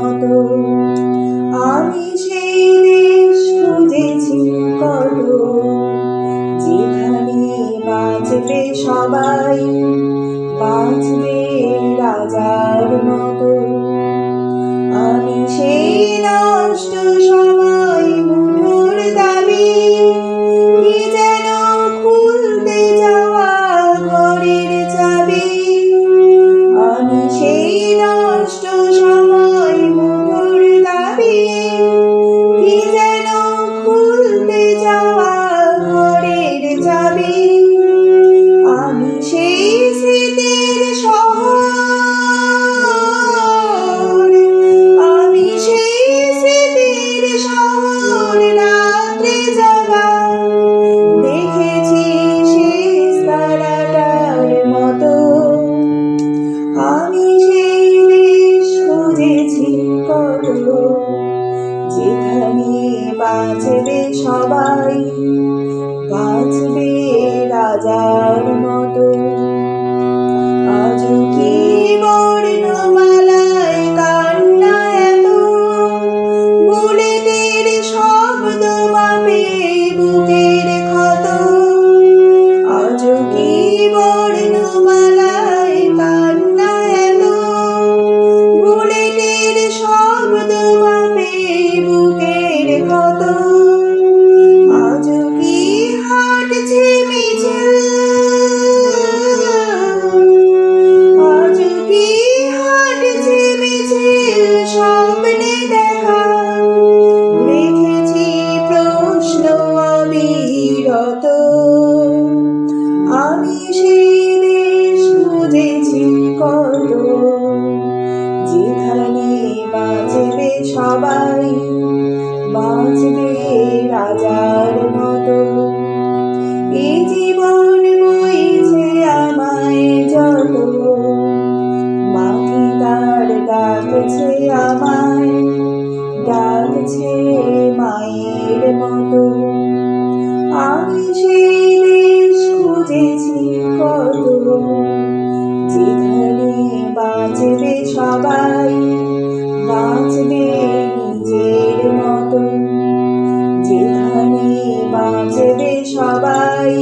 মতো। আমি সেই দেশ খুঁজেছি কত, যেখানে বাঁচবে সবাই, বাঁচবে রাজার মতো। আমি সেই নষ্ট সময় মুঠোর দাবি, কি যেন খুলতে যাওয়া ঘরের চাবি। আমি সেই নষ্ট সময় মুঠোর দাবি, কি যেন খুলতে যাওয়া ঘরের চাবি। আমি সেই স্মৃতির শহর, আমি সেই স্মৃতির শহর রাত্রে জাগা, দেখেছি শেষ তারাটার মতো। আমি সেই দেশ খুঁজেছি কত, যেখানে বাঁচবে সবাই, বাঁচবে রাজার মতো। আজও কি বর্ণমালায় কান্না এত, বুলেটের শব্দ মাপে বুকের ক্ষত। আজও কি বর্ণমালায় কান্না এত, বুলেটের শব্দ মাপে বুকের ক্ষত। আজও কি হাঁটছে মিছিল, আজও কি হাঁটছে মিছিল স্বপ্নে দেখা, রেখেছি প্রশ্ন অবিরত। আমি সেই দেশ খুঁজেছি কত, যেখানে বাঁচবে সবাই, বাঁচবে রাজার মতো। এই জীবন বইছে আমায় যত, মাটি তার ডাকছে আমায়, ডাকছে মায়ের মতো। আমি সেই দেশ খুঁজেছি কত, যেখানে বাঁচবে সবাই, বাঁচবে নিজের মতো। যেখানে বাঁচবে সবাই।